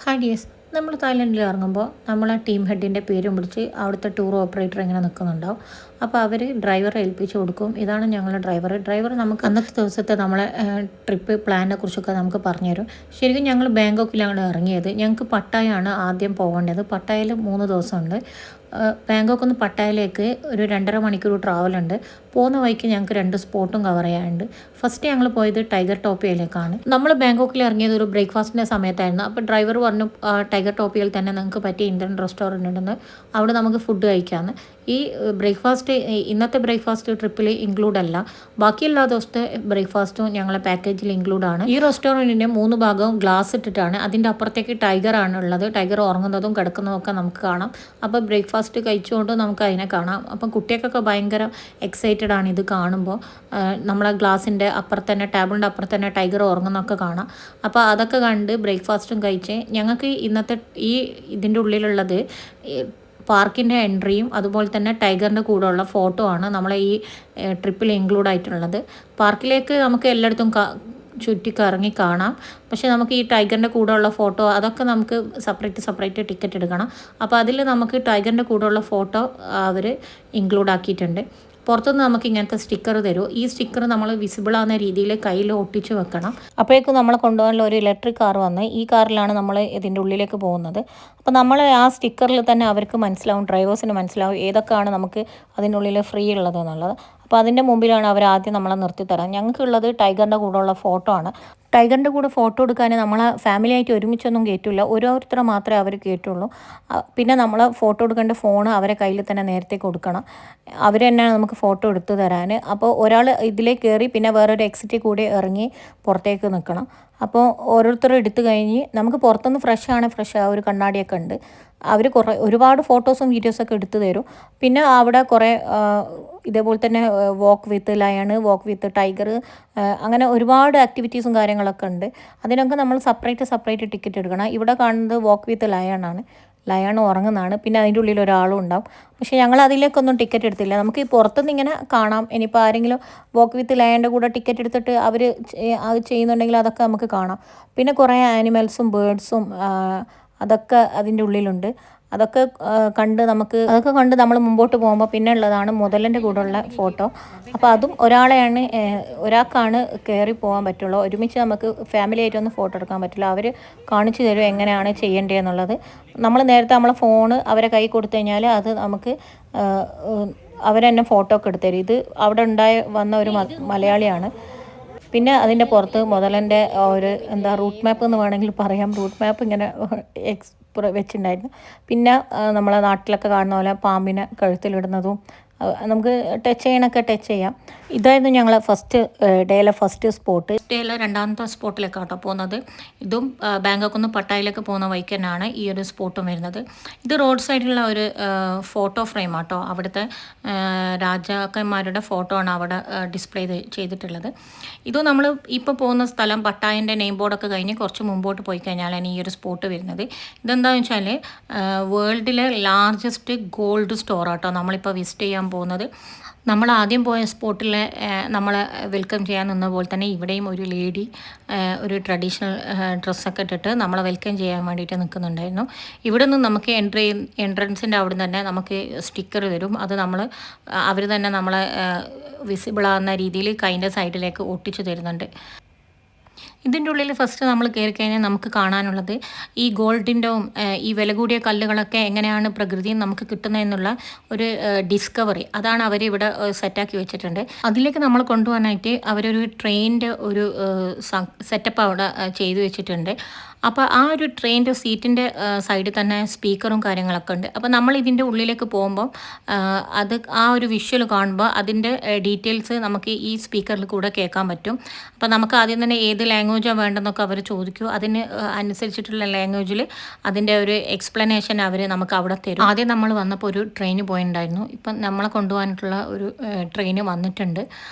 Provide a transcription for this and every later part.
Hi dears, നമ്മൾ തായ്ലൻഡിൽ ഇറങ്ങുമ്പോൾ നമ്മൾ ആ ടീം ഹെഡിൻ്റെ പേരും വിളിച്ച് അവിടുത്തെ ടൂർ ഓപ്പറേറ്റർ ഇങ്ങനെ നിൽക്കുന്നുണ്ടാവും. അപ്പോൾ അവർ ഡ്രൈവറെ ഏൽപ്പിച്ച് കൊടുക്കും. ഇതാണ് ഞങ്ങളുടെ ഡ്രൈവർ നമുക്ക് അന്നത്തെ ദിവസത്തെ നമ്മളെ ട്രിപ്പ് പ്ലാനിനെ കുറിച്ചൊക്കെ നമുക്ക് പറഞ്ഞുതരും. ശരിക്കും ഞങ്ങൾ ബാങ്കോക്കിലാണ് ഇറങ്ങിയത്. ഞങ്ങൾക്ക് പട്ടായാണ് ആദ്യം പോകേണ്ടത്. പട്ടായയിൽ 3 ദിവസമുണ്ട്. ബാങ്കോക്കിൽ നിന്ന് പട്ടായയിലേക്ക് ഒരു 2.5 മണിക്കൂർ ട്രാവലുണ്ട്. പോകുന്ന വഴിക്ക് ഞങ്ങൾക്ക് 2 സ്പോട്ടും കവർ ചെയ്യാനുണ്ട്. ഫസ്റ്റ് ഞങ്ങൾ പോയത് ടൈഗർ ടോപ്പിയയിലേക്കാണ്. നമ്മൾ ബാങ്കോക്കിൽ ഇറങ്ങിയത് ഒരു ബ്രേക്ക്ഫാസ്റ്റിൻ്റെ സമയത്തായിരുന്നു. അപ്പോൾ ഡ്രൈവർ പറഞ്ഞു ടൈഗർ ടോപ്പിയയിൽ തന്നെ നിങ്ങൾക്ക് പറ്റിയ ഇന്ത്യൻ റെസ്റ്റോറൻറ്റ് ഉണ്ടെന്ന്, അവിടെ നമുക്ക് ഫുഡ് കഴിക്കാമെന്ന്. ഈ ബ്രേക്ക്ഫാസ്റ്റ് ഇന്നത്തെ ബ്രേക്ക്ഫാസ്റ്റ് ട്രിപ്പിൽ ഇൻക്ലൂഡ് അല്ല. ബാക്കിയെല്ലാ ദിവസത്തെ ബ്രേക്ക്ഫാസ്റ്റും ഞങ്ങളെ പാക്കേജിൽ ഇൻക്ലൂഡാണ്. ഈ റെസ്റ്റോറൻറ്റിൻ്റെ 3 ഭാഗവും ഗ്ലാസ് ഇട്ടിട്ടാണ്. അതിൻ്റെ അപ്പുറത്തേക്ക് ടൈഗറാണ് ഉള്ളത്. ടൈഗർ ഉറങ്ങുന്നതും കിടക്കുന്നതും ഒക്കെ നമുക്ക് കാണാം. അപ്പോൾ ബ്രേക്ക്ഫാസ്റ്റ് കഴിച്ചുകൊണ്ട് നമുക്ക് അതിനെ കാണാം. അപ്പം കുട്ടികൾക്കൊക്കെ ഭയങ്കര എക്സൈറ്റഡ് ആണ് ഇത് കാണുമ്പോൾ. നമ്മളെ ഗ്ലാസിൻ്റെ അപ്പുറത്ത് തന്നെ, ടേബിളിൻ്റെ അപ്പുറത്ത് തന്നെ ടൈഗർ ഉറങ്ങുന്നതൊക്കെ കാണാം. അപ്പോൾ അതൊക്കെ കണ്ട് ബ്രേക്ക്ഫാസ്റ്റും കഴിച്ച് ഞങ്ങൾക്ക് ഇന്നത്തെ ഇതിൻ്റെ ഉള്ളിലുള്ളത് പാർക്കിൻ്റെ എൻട്രിയും അതുപോലെ തന്നെ ടൈഗറിൻ്റെ കൂടെയുള്ള ഫോട്ടോ ആണ് നമ്മളെ ഈ ട്രിപ്പിൽ ഇൻക്ലൂഡ് ആയിട്ടുള്ളത്. പാർക്കിലേക്ക് നമുക്ക് എല്ലായിടത്തും ചുറ്റിക്കറങ്ങി കാണാം. പക്ഷേ നമുക്ക് ഈ ടൈഗറിൻ്റെ കൂടെയുള്ള ഫോട്ടോ അതൊക്കെ നമുക്ക് സെപ്പറേറ്റ് ടിക്കറ്റ് എടുക്കണം. അപ്പോൾ അതിൽ നമുക്ക് ടൈഗറിൻ്റെ കൂടെയുള്ള ഫോട്ടോ അവർ ഇൻക്ലൂഡ് ആക്കിയിട്ടുണ്ട്. പുറത്തുനിന്ന് നമുക്ക് ഇങ്ങനത്തെ സ്റ്റിക്കർ തരും. ഈ സ്റ്റിക്കർ നമ്മൾ വിസിബിൾ ആവുന്ന രീതിയിൽ കയ്യിൽ ഒട്ടിച്ച് വെക്കണം. അപ്പോഴേക്കും നമ്മളെ കൊണ്ടുപോകാനുള്ള ഒരു ഇലക്ട്രിക് കാർ വന്ന് ഈ കാറിലാണ് നമ്മൾ ഇതിൻ്റെ ഉള്ളിലേക്ക് പോകുന്നത്. അപ്പോൾ നമ്മൾ ആ സ്റ്റിക്കറിൽ തന്നെ അവർക്ക് മനസ്സിലാവും, ഡ്രൈവേഴ്സിന് മനസ്സിലാവും ഏതൊക്കെയാണ് നമുക്ക് അതിനുള്ളിൽ ഫ്രീ ഉള്ളത് എന്നുള്ളത്. അപ്പോൾ അതിൻ്റെ മുമ്പിലാണ് അവർ ആദ്യം നമ്മളെ നിർത്തിത്തരാം. ഞങ്ങൾക്കുള്ളത് ടൈഗറിൻ്റെ കൂടെയുള്ള ഫോട്ടോ ആണ്. ടൈഗറിൻ്റെ കൂടെ ഫോട്ടോ എടുക്കാൻ നമ്മളെ ഫാമിലിയായിട്ട് ഒരുമിച്ചൊന്നും കയറ്റില്ല, ഓരോരുത്തരെ മാത്രമേ അവർ കയറ്റുള്ളൂ. പിന്നെ നമ്മൾ ഫോട്ടോ എടുക്കേണ്ട ഫോൺ അവരെ കയ്യിൽ തന്നെ നേരത്തെ കൊടുക്കണം. അവർ തന്നെയാണ് നമുക്ക് ഫോട്ടോ എടുത്തു തരാൻ. അപ്പോൾ ഒരാൾ ഇതിലേക്ക് കയറി പിന്നെ വേറൊരു എക്സിറ്റിൽ കൂടി ഇറങ്ങി പുറത്തേക്ക് നിൽക്കണം. അപ്പോൾ ഓരോരുത്തരും എടുത്തു കഴിഞ്ഞ് നമുക്ക് പുറത്തുനിന്ന് ഫ്രഷ് ആ ഒരു കണ്ണാടിയൊക്കെ ഉണ്ട്. അവർ ഒരുപാട് ഫോട്ടോസും വീഡിയോസൊക്കെ എടുത്തു തരും. പിന്നെ അവിടെ കുറേ ഇതേപോലെ തന്നെ work with lion, work with tiger, അങ്ങനെ ഒരുപാട് ആക്ടിവിറ്റീസും കാര്യങ്ങളൊക്കെ ഉണ്ട്. അതിനൊക്കെ നമ്മൾ സെപ്പറേറ്റ് ടിക്കറ്റ് എടുക്കണം. ഇവിടെ കാണുന്നത് വോക്ക് വിത്ത് ലയൺ ഉറങ്ങുന്നതാണ്. പിന്നെ അതിൻ്റെ ഉള്ളിൽ ഒരാളും ഉണ്ടാവും. പക്ഷേ ഞങ്ങൾ അതിലേക്കൊന്നും ടിക്കറ്റ് എടുത്തില്ല. നമുക്ക് ഈ പുറത്തുനിന്ന് ഇങ്ങനെ കാണാം. ഇനിയിപ്പോൾ ആരെങ്കിലും വോക്ക് വിത്ത് ലയൻ്റെ കൂടെ ടിക്കറ്റ് എടുത്തിട്ട് അവർ അത് ചെയ്യുന്നുണ്ടെങ്കിൽ അതൊക്കെ നമുക്ക് കാണാം. പിന്നെ കുറേ ആനിമൽസും ബേർഡ്സും അതൊക്കെ അതിൻ്റെ ഉള്ളിലുണ്ട്. അതൊക്കെ കണ്ട് നമ്മൾ മുമ്പോട്ട് പോകുമ്പോൾ പിന്നെ ഉള്ളതാണ് മുതലിൻ്റെ കൂടെയുള്ള ഫോട്ടോ. അപ്പോൾ അതും ഒരാൾക്കാണ് കയറി പോകാൻ പറ്റുള്ളൂ. ഒരുമിച്ച് നമുക്ക് ഫാമിലി ആയിട്ടൊന്നും ഫോട്ടോ എടുക്കാൻ പറ്റില്ല. അവർ കാണിച്ചു തരും എങ്ങനെയാണ് ചെയ്യേണ്ടതെന്നുള്ളത്. നമ്മൾ നേരത്തെ നമ്മളെ ഫോണ് അവരെ കൈ കൊടുത്തു കഴിഞ്ഞാൽ അത് നമുക്ക് അവരെന്നെ ഫോട്ടോ ഒക്കെ എടുത്തു തരും. ഇത് അവിടെ വന്ന ഒരു മലയാളിയാണ്. പിന്നെ അതിൻ്റെ പുറത്ത് മുതലൻ്റെ ഒരു റൂട്ട് മാപ്പ് എന്ന് വേണമെങ്കിൽ പറയാം. റൂട്ട് മാപ്പ് ഇങ്ങനെ വെച്ചിട്ടുണ്ടായിരുന്നു. പിന്നെ നമ്മളെ നാട്ടിലൊക്കെ കാണുന്ന പോലെ പാമ്പിനെ കഴുത്തിലിടുന്നതും നമുക്ക് ടച്ച് ചെയ്യാം. ഇതായിരുന്നു ഞങ്ങളെ ഡേയിലെ ഫസ്റ്റ് സ്പോട്ട്. ഡേയിലെ 2ാമത്തെ സ്പോട്ടിലേക്കാണ് കേട്ടോ പോകുന്നത്. ഇതും ബാങ്കോക്കിൽ നിന്ന് പട്ടായയിലേക്ക് പോകുന്ന വഴിക്ക് തന്നെയാണ് ഈ ഒരു സ്പോട്ടും വരുന്നത്. ഇത് റോഡ് സൈഡിലുള്ള ഒരു ഫോട്ടോ ഫ്രെയിം ആട്ടോ. അവിടുത്തെ രാജാക്കന്മാരുടെ ഫോട്ടോ ആണ് അവിടെ ഡിസ്പ്ലേ ചെയ്തിട്ടുള്ളത്. ഇത് നമ്മൾ ഇപ്പോൾ പോകുന്ന സ്ഥലം പട്ടായൻ്റെ നെയിം ബോർഡൊക്കെ കഴിഞ്ഞ് കുറച്ച് മുമ്പോട്ട് പോയി കഴിഞ്ഞാലാണ് ഈ ഒരു സ്പോട്ട് വരുന്നത്. ഇതെന്താണെന്ന് വെച്ചാൽ വേൾഡിലെ ലാർജസ്റ്റ് ഗോൾഡ് സ്റ്റോർ ആട്ടോ നമ്മളിപ്പോൾ വിസിറ്റ് ചെയ്യാൻ പോകുന്നത്. നമ്മൾ ആദ്യം പോയ സ്പോട്ടിൽ നമ്മളെ വെൽക്കം ചെയ്യാൻ നിന്ന പോലെ തന്നെ ഇവിടെയും ഒരു ലേഡി ഒരു ട്രഡീഷണൽ ഡ്രസ്സൊക്കെ ഇട്ടിട്ട് നമ്മളെ വെൽക്കം ചെയ്യാൻ വേണ്ടിയിട്ട് നിൽക്കുന്നുണ്ടായിരുന്നു. ഇവിടെ നിന്ന് നമുക്ക് എൻട്രൻസിൻ്റെ അവിടെ നിന്ന് തന്നെ നമുക്ക് സ്റ്റിക്കർ തരും. അത് അവർ തന്നെ നമ്മളെ വിസിബിളാകുന്ന രീതിയിൽ കൈൻ്റെ സൈഡിലേക്ക് ഒട്ടിച്ചു തരുന്നുണ്ട്. ഇതിൻ്റെ ഉള്ളിൽ ഫസ്റ്റ് നമ്മൾ കയറി കഴിഞ്ഞാൽ നമുക്ക് കാണാനുള്ളത് ഈ ഗോൾഡിൻ്റെയും ഈ വില കൂടിയ കല്ലുകളൊക്കെ എങ്ങനെയാണ് പ്രകൃതിയിൽ നമുക്ക് കിട്ടുന്നതെന്നുള്ള ഒരു ഡിസ്കവറി, അതാണ് അവരിവിടെ സെറ്റാക്കി വെച്ചിട്ടുണ്ട്. അതിലേക്ക് നമ്മൾ കൊണ്ടുപോകാനായിട്ട് അവരൊരു ട്രെയിനിൻ്റെ ഒരു സെറ്റപ്പ് അവിടെ ചെയ്തു വെച്ചിട്ടുണ്ട്. അപ്പോൾ ആ ഒരു ട്രെയിനിൻ്റെ സീറ്റിൻ്റെ സൈഡിൽ തന്നെ സ്പീക്കറും കാര്യങ്ങളൊക്കെ ഉണ്ട്. അപ്പോൾ നമ്മൾ ഇതിൻ്റെ ഉള്ളിലേക്ക് പോകുമ്പോൾ ആ ഒരു വിഷ്വൽ കാണുമ്പോൾ അതിൻ്റെ ഡീറ്റെയിൽസ് നമുക്ക് ഈ സ്പീക്കറിൽ കൂടെ കേൾക്കാൻ പറ്റും. അപ്പോൾ നമുക്ക് ആദ്യം തന്നെ ഏത് ലാംഗ്വേജാണ് വേണ്ടതെന്നൊക്കെ അവർ ചോദിക്കും. അതിന് അനുസരിച്ചിട്ടുള്ള ലാംഗ്വേജിൽ അതിൻ്റെ ഒരു എക്സ്പ്ലനേഷൻ അവർ നമുക്ക് അവിടെ തരും. ആദ്യം നമ്മൾ വന്നപ്പോൾ ഒരു ട്രെയിന് പോയിട്ടുണ്ടായിരുന്നു. ഇപ്പം നമ്മളെ കൊണ്ടുപോകാനായിട്ടുള്ള ഒരു ട്രെയിന് വന്നിട്ടുണ്ട്.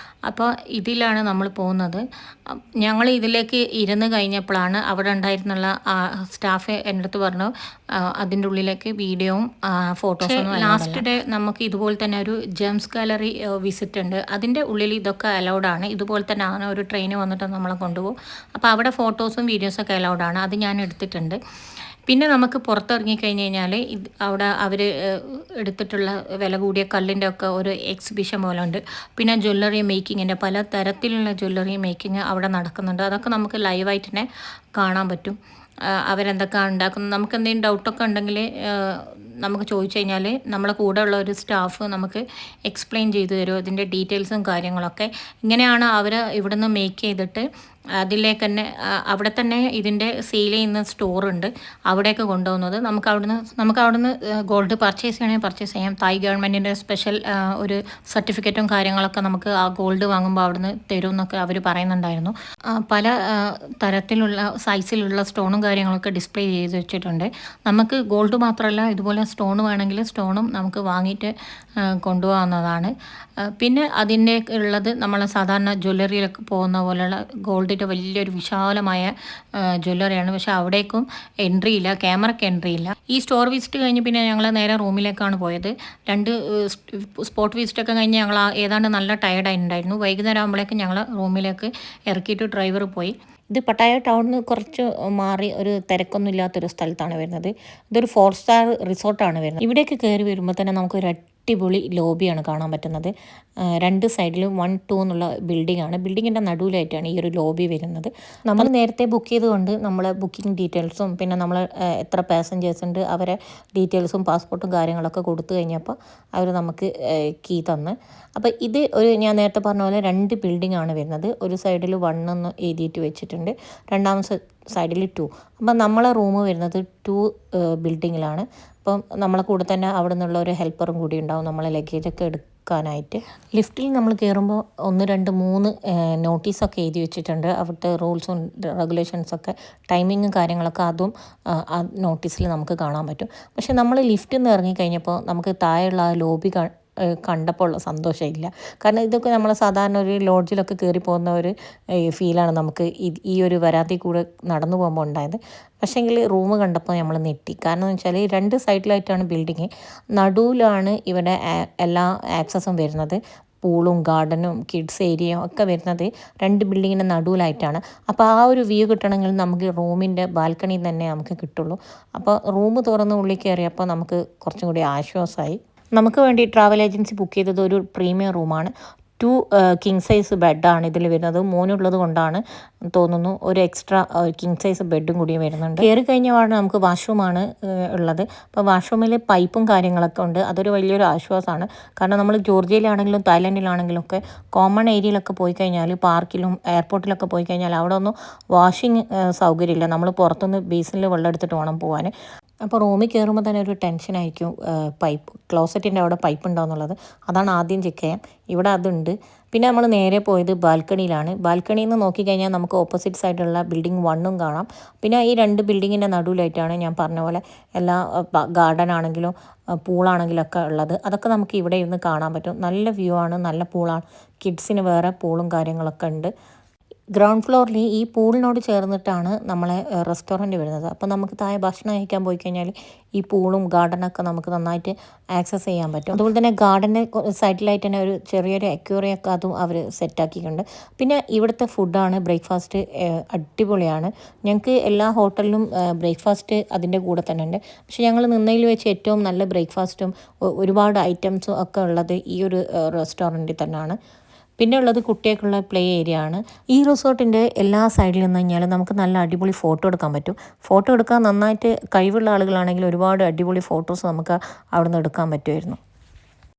അപ്പോൾ ഇതിലാണ് നമ്മൾ പോകുന്നത്. ഞങ്ങൾ ഇതിലേക്ക് ഇരുന്ന് കഴിഞ്ഞപ്പോഴാണ് അവിടെ ഉണ്ടായിരുന്നുള്ള സ്റ്റാഫ് എൻ്റെ അടുത്ത് പറഞ്ഞു അതിൻ്റെ ഉള്ളിലേക്ക് വീഡിയോയും ഫോട്ടോസൊന്നും. ലാസ്റ്റ് ഡേ നമുക്ക് ഇതുപോലെ തന്നെ ഒരു ജെംസ് ഗാലറി വിസിറ്റ് ഉണ്ട്. അതിൻ്റെ ഉള്ളിൽ ഇതൊക്കെ അലൗഡാണ്. ഇതുപോലെ തന്നെ ആണ് ഒരു ട്രെയിന് വന്നിട്ട് നമ്മളെ കൊണ്ടുപോകും. അപ്പോൾ അവിടെ ഫോട്ടോസും വീഡിയോസൊക്കെ അലൗഡാണ്. അത് ഞാൻ എടുത്തിട്ടുണ്ട്. പിന്നെ നമുക്ക് പുറത്തിറങ്ങി കഴിഞ്ഞ് കഴിഞ്ഞാൽ അവിടെ അവർ എടുത്തിട്ടുള്ള വില കൂടിയ കല്ലിൻ്റെ ഒക്കെ ഒരു എക്സിബിഷൻ പോലെ ഉണ്ട്. പിന്നെ ജ്വല്ലറി മേക്കിങ്ങിൻ്റെ പല തരത്തിലുള്ള ജ്വല്ലറി മേക്കിങ് അവിടെ നടക്കുന്നുണ്ട്. അതൊക്കെ നമുക്ക് ലൈവായിട്ട് തന്നെ കാണാൻ പറ്റും. അവരെന്തൊക്കെയാണ് ഉണ്ടാക്കുന്നത്. നമുക്ക് എന്തെങ്കിലും ഡൗട്ടൊക്കെ ഉണ്ടെങ്കിൽ നമുക്ക് ചോദിച്ചു കഴിഞ്ഞാൽ നമ്മളെ കൂടെ ഉള്ള ഒരു സ്റ്റാഫ് നമുക്ക് എക്സ്പ്ലെയിൻ ചെയ്തു തരും അതിൻ്റെ ഡീറ്റെയിൽസും കാര്യങ്ങളൊക്കെ. ഇങ്ങനെയാണ് അവർ ഇവിടുന്ന് മേക്ക് ചെയ്തിട്ട് അതിലേക്ക് തന്നെ അവിടെ തന്നെ ഇതിൻ്റെ സെയിൽ ചെയ്യുന്ന സ്റ്റോറുണ്ട്, അവിടേക്ക് കൊണ്ടുപോകുന്നത്. നമുക്ക് അവിടുന്ന് ഗോൾഡ് പർച്ചേസ് ചെയ്യണമെങ്കിൽ പർച്ചേസ് ചെയ്യാം. തായ് ഗവൺമെൻറ്റിൻ്റെ സ്പെഷ്യൽ ഒരു സർട്ടിഫിക്കറ്റും കാര്യങ്ങളൊക്കെ നമുക്ക് ആ ഗോൾഡ് വാങ്ങുമ്പോൾ അവിടുന്ന് തരും എന്നൊക്കെ അവർ പറയുന്നുണ്ടായിരുന്നു. പല തരത്തിലുള്ള സൈസിലുള്ള സ്റ്റോണും കാര്യങ്ങളൊക്കെ ഡിസ്പ്ലേ ചെയ്ത് വെച്ചിട്ടുണ്ട്. നമുക്ക് ഗോൾഡ് മാത്രമല്ല ഇതുപോലെ സ്റ്റോൺ വേണമെങ്കിൽ സ്റ്റോണും നമുക്ക് വാങ്ങിയിട്ട് കൊണ്ടുപോകാവുന്നതാണ്. പിന്നെ അതിൻ്റെ ഉള്ളത് നമ്മൾ സാധാരണ ജ്വല്ലറിയിലൊക്കെ പോകുന്ന പോലെയുള്ള ഗോൾഡിൻ്റെ വലിയൊരു വിശാലമായ ജ്വല്ലറിയാണ്. പക്ഷേ അവിടേക്കും എൻട്രി ഇല്ല, ക്യാമറയ്ക്ക് എൻട്രി ഇല്ല. ഈ സ്റ്റോർ വിസിറ്റ് കഴിഞ്ഞ് പിന്നെ ഞങ്ങൾ നേരെ റൂമിലേക്കാണ് പോയത്. 2 സ്പോട്ട് വിസിറ്റൊക്കെ കഴിഞ്ഞ് ഞങ്ങൾ ഏതാണ്ട് നല്ല ടയർഡായിട്ടുണ്ടായിരുന്നു. വൈകുന്നേരം ആകുമ്പോഴേക്കും ഞങ്ങൾ റൂമിലേക്ക് ഇറക്കിയിട്ട് ഡ്രൈവർ പോയി. ഇത് പട്ടായ ടൗണിൽ നിന്ന് കുറച്ച് മാറി ഒരു തിരക്കൊന്നും ഇല്ലാത്തൊരു സ്ഥലത്താണ് വരുന്നത്. ഇതൊരു 4 സ്റ്റാർ റിസോർട്ടാണ് വരുന്നത്. ഇവിടേക്ക് കയറി വരുമ്പോൾ തന്നെ നമുക്കൊരു അടിപൊളി ലോബിയാണ് കാണാൻ പറ്റുന്നത്. 2 സൈഡിലും 1, 2 എന്നുള്ള ബിൽഡിംഗ് ആണ്. ബിൽഡിങ്ങിൻ്റെ നടുവിലായിട്ടാണ് ഈ ഒരു ലോബി വരുന്നത്. നമ്മൾ നേരത്തെ ബുക്ക് ചെയ്തുകൊണ്ട് നമ്മൾ ബുക്കിംഗ് ഡീറ്റെയിൽസും പിന്നെ നമ്മൾ എത്ര പാസഞ്ചേഴ്സ് ഉണ്ട് അവരെ ഡീറ്റെയിൽസും പാസ്പോർട്ടും കാര്യങ്ങളൊക്കെ കൊടുത്തു കഴിഞ്ഞപ്പോൾ അവർ നമുക്ക് കീ തന്ന്. അപ്പോൾ ഇത് ഞാൻ നേരത്തെ പറഞ്ഞ പോലെ 2 ബിൽഡിംഗ് ആണ് വരുന്നത്. ഒരു സൈഡിൽ 1 എന്ന് എഴുതിയിട്ട് വെച്ചിട്ടുണ്ട്, രണ്ടാമത്തെ സൈഡിൽ 2. അപ്പം നമ്മളെ റൂം വരുന്നത് 2 ബിൽഡിങ്ങിലാണ്. അപ്പം നമ്മളെ കൂടെ തന്നെ അവിടെ നിന്നുള്ള ഒരു ഹെൽപ്പറും കൂടി ഉണ്ടാവും നമ്മളെ ലഗേജൊക്കെ എടുക്കാനായിട്ട്. ലിഫ്റ്റിൽ നമ്മൾ കയറുമ്പോൾ 1, 2, 3 നോട്ടീസൊക്കെ എഴുതി വെച്ചിട്ടുണ്ട്. അവിടുത്തെ റൂൾസും റെഗുലേഷൻസൊക്കെ ടൈമിങ്ങും കാര്യങ്ങളൊക്കെ അതും ആ നോട്ടീസിൽ നമുക്ക് കാണാൻ പറ്റും. പക്ഷേ നമ്മൾ ലിഫ്റ്റിൽ നിന്ന് ഇറങ്ങിക്കഴിഞ്ഞപ്പോൾ നമുക്ക് താഴെയുള്ള ആ ലോബി കണ്ടപ്പോൾ ഉള്ള സന്തോഷമില്ല. കാരണം ഇതൊക്കെ നമ്മൾ സാധാരണ ഒരു ലോഡ്ജിലൊക്കെ കയറി പോകുന്ന ഒരു ഫീലാണ് നമുക്ക് ഈ ഒരു വരാതി കൂടെ നടന്നു പോകുമ്പോൾ ഉണ്ടായത്. പക്ഷേങ്കിൽ റൂം കണ്ടപ്പോൾ നമ്മൾ നെട്ടി. കാരണം എന്ന് വെച്ചാൽ 2 സൈഡിലായിട്ടാണ് ബിൽഡിങ്, നടുവിലാണ് ഇവിടെ എല്ലാ ആക്സസും വരുന്നത്. പൂളും ഗാർഡനും കിഡ്സ് ഏരിയയും ഒക്കെ വരുന്നത് 2 ബിൽഡിങ്ങിൻ്റെ നടുവിലായിട്ടാണ്. അപ്പോൾ ആ ഒരു വ്യൂ കിട്ടണമെങ്കിൽ നമുക്ക് റൂമിൻ്റെ ബാൽക്കണിയിൽ തന്നെ നമുക്ക് കിട്ടുള്ളൂ. അപ്പോൾ റൂം തുറന്ന് ഉള്ളിൽ കയറിയപ്പോൾ നമുക്ക് കുറച്ചും കൂടി ആശ്വാസമായി. നമുക്ക് വേണ്ടി ട്രാവൽ ഏജൻസി ബുക്ക് ചെയ്തത് ഒരു പ്രീമിയം റൂമാണ്. 2 കിങ് സൈസ് ബെഡാണ് ഇതിൽ വരുന്നത്. മോനുള്ളത് കൊണ്ടാണ് തോന്നുന്നു ഒരു എക്സ്ട്രാ കിങ് സൈസ് ബെഡും കൂടി വരുന്നുണ്ട്. കയറി കഴിഞ്ഞപാട് നമുക്ക് വാഷ്റൂമാണ് ഉള്ളത്. അപ്പോൾ വാഷ്റൂമിൽ പൈപ്പും കാര്യങ്ങളൊക്കെ ഉണ്ട്. അതൊരു വലിയൊരു ആശ്വാസമാണ്. കാരണം നമ്മൾ ജോർജിയയിലാണെങ്കിലും തായ്ലൻഡിലാണെങ്കിലും ഒക്കെ കോമൺ ഏരിയയിലൊക്കെ പോയി കഴിഞ്ഞാൽ, പാർക്കിലും എയർപോർട്ടിലൊക്കെ പോയി കഴിഞ്ഞാൽ അവിടെ ഒന്നും വാഷിങ് സൗകര്യമില്ല. നമ്മൾ പുറത്തുനിന്ന് ബേസിനിൽ വെള്ളം എടുത്തിട്ട് വേണം പോകാൻ. അപ്പോൾ റൂമിൽ കയറുമ്പോൾ തന്നെ ഒരു ടെൻഷനായിരിക്കും, ക്ലോസറ്റിൻ്റെ അവിടെ പൈപ്പ് ഉണ്ടാവുന്നുള്ളത്. അതാണ് ആദ്യം ചെക്ക് ചെയ്യാം. ഇവിടെ അതുണ്ട്. പിന്നെ നമ്മൾ നേരെ പോയത് ബാൽക്കണിയിലാണ്. ബാൽക്കണിയിൽ നിന്ന് നോക്കിക്കഴിഞ്ഞാൽ നമുക്ക് ഓപ്പോസിറ്റ് സൈഡിലുള്ള ബിൽഡിംഗ് 1ഉം കാണാം. പിന്നെ ഈ 2 ബിൽഡിങ്ങിൻ്റെ നടുവിലായിട്ടാണ് ഞാൻ പറഞ്ഞ പോലെ എല്ലാ ഗാർഡൻ ആണെങ്കിലും പൂളാണെങ്കിലും ഒക്കെ ഉള്ളത്. അതൊക്കെ നമുക്ക് ഇവിടെ ഇരുന്ന് കാണാൻ പറ്റും. നല്ല വ്യൂ ആണ്, നല്ല പൂളാണ്. കിഡ്സിന് വേറെ പൂളും കാര്യങ്ങളൊക്കെ ഉണ്ട്. ഗ്രൗണ്ട് ഫ്ലോറിൽ ഈ പൂളിനോട് ചേർന്നിട്ടാണ് നമ്മളെ റെസ്റ്റോറൻറ്റ് വരുന്നത്. അപ്പോൾ നമുക്ക് താഴെ ഭക്ഷണം കഴിക്കാൻ പോയി കഴിഞ്ഞാൽ ഈ പൂളും ഗാർഡനൊക്കെ നമുക്ക് നന്നായിട്ട് ആക്സസ് ചെയ്യാൻ പറ്റും. അതുപോലെ തന്നെ ഗാർഡൻ്റെ സൈഡിലായിട്ട് തന്നെ ഒരു ചെറിയൊരു അക്വേറിയൊക്കെ അതും അവർ സെറ്റാക്കിയിട്ടുണ്ട്. പിന്നെ ഇവിടുത്തെ ഫുഡാണ്, ബ്രേക്ക്ഫാസ്റ്റ് അടിപൊളിയാണ്. ഞങ്ങൾക്ക് എല്ലാ ഹോട്ടലിലും ബ്രേക്ക്ഫാസ്റ്റ് അതിൻ്റെ കൂടെ തന്നെ ഉണ്ട്. പക്ഷേ ഞങ്ങൾ നിന്നതിൽ വെച്ച് ഏറ്റവും നല്ല ബ്രേക്ക്ഫാസ്റ്റും ഒരുപാട് ഐറ്റംസും ഒക്കെ ഉള്ളത് ഈ ഒരു റെസ്റ്റോറൻറ്റിൽ തന്നെയാണ്. പിന്നെ ഉള്ളത് കുട്ടികൾക്കുള്ള പ്ലേ ഏരിയ ആണ്. ഈ റിസോർട്ടിൻ്റെ എല്ലാ സൈഡിൽ നിന്ന് കഴിഞ്ഞാൽ നമുക്ക് നല്ല അടിപൊളി ഫോട്ടോ എടുക്കാൻ പറ്റും. ഫോട്ടോ എടുക്കാൻ നന്നായിട്ട് കഴിവുള്ള ആളുകളാണെങ്കിൽ ഒരുപാട് അടിപൊളി ഫോട്ടോസ് നമുക്ക് അവിടെ നിന്ന് എടുക്കാൻ പറ്റുമായിരുന്നു.